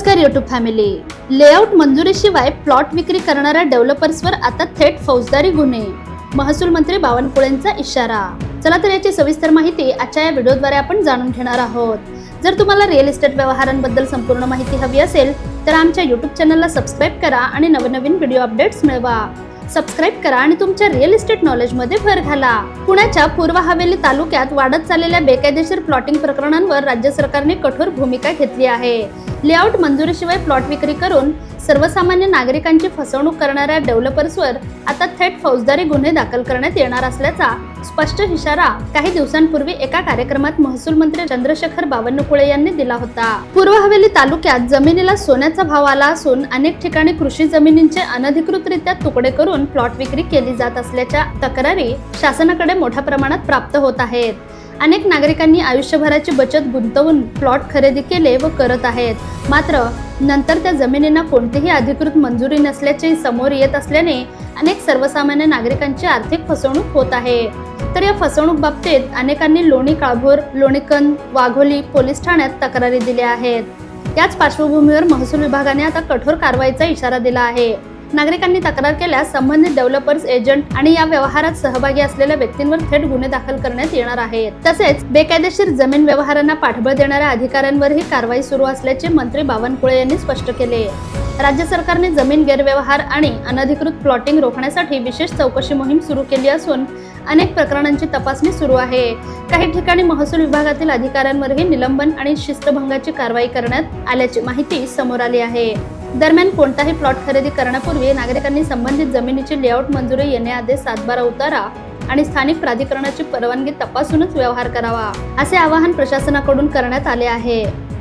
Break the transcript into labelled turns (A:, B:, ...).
A: नमस्कार YouTube family. Layout मंजुरीशिवाय plot विक्री करणाऱ्या डेव्हलपर्सवर आता थेट फौजदारी गुन्हे. महसूल मंत्री बावनकुळेंचा इशारा. चला तर याची सविस्तर माहिती आजच्या या व्हिडिओद्वारे आपण जाणून घेणार आहोत. जर तुम्हाला रिअल इस्टेट व्यवहारांबद्दल संपूर्ण माहिती हवी असेल तर आमच्या यूट्यूब चॅनलला सबस्क्राईब करा आणि नवनवीन व्हिडिओ अपडेट्स मिळवा. सबस्क्राईब करा आणि तुमच्या रिअल इस्टेट नॉलेजमध्ये भर घाला. पुण्याच्या पूर्व हवेली तालुक्यात वाढत चाललेल्या बेकायदेशीर प्लॉटिंग प्रकरणांवर राज्य सरकारने कठोर भूमिका घेतली आहे. लेआउट मंजुरीशिवाय प्लॉट विक्री करून सर्वसामान्य नागरिकांची फसवणूक करणाऱ्या डेव्हलपर्सवर आता थेट फौजदारी गुन्हे दाखल करण्यात येणार असल्याचा स्पष्ट इशारा काही दिवसांपूर्वी एका कार्यक्रमात महसूल मंत्री चंद्रशेखर बावनकुळे यांनी दिला होता. पूर्व हवेली तालुक्यात जमिनीला सोन्याचा भाव आला असून अनेक ठिकाणी कृषी जमिनींचे अनधिकृतरित्या तुकडे करून प्लॉट विक्री केली जात असल्याच्या तक्रारी शासनाकडे मोठ्या प्रमाणात प्राप्त होत आहेत. अनेक नागरिकांनी आयुष्यभराची बचत गुंतवून प्लॉट खरेदी केले व करत आहेत. मात्र नंतर त्या जमिनींना कोणतीही अधिकृत मंजुरी नसल्याचे समोर येत असल्याने अनेक सर्वसामान्य नागरिकांची आर्थिक फसवणूक होत आहे. तर या फसवणूक बाबतीत अनेकांनी लोणी काळभोर, लोणीकंद, वाघोली पोलीस ठाण्यात तक्रारी दिल्या आहेत. याच पार्श्वभूमीवर महसूल विभागाने आता कठोर कारवाईचा इशारा दिला आहे. नागरिकांनी तक्रार केल्यास संबंधित डेव्हलपर्स, एजंट आणि या व्यवहारात सहभागी असलेल्या व्यक्तींवर थेट गुन्हे दाखल करण्यात येणार आहेत. तसेच बेकायदेशीर जमीन व्यवहारांना पाठबळ देणाऱ्या अधिकाऱ्यांवरही कारवाई सुरू असल्याचे मंत्री बावनकुळे यांनी स्पष्ट केले. राज्य सरकारने जमीन गैरव्यवहार आणि अनधिकृत प्लॉटिंग रोखण्यासाठी विशेष चौकशी मोहीम सुरू केली असून अनेक प्रकरणांची तपासणी सुरू आहे. काही ठिकाणी महसूल विभागातील अधिकाऱ्यांवरही निलंबन आणि शिस्तभंगाची कारवाई करण्यात आल्याची माहिती समोर आली आहे. दरम्यान कोणताही प्लॉट खरेदी करण्यापूर्वी नागरिकांनी संबंधित जमिनीची लेआउट मंजुरी येण्याआधी 7/12 उतारा आणि स्थानिक प्राधिकरणाची परवानगी तपासूनच व्यवहार करावा, असे आवाहन प्रशासनाकडून करण्यात आले आहे.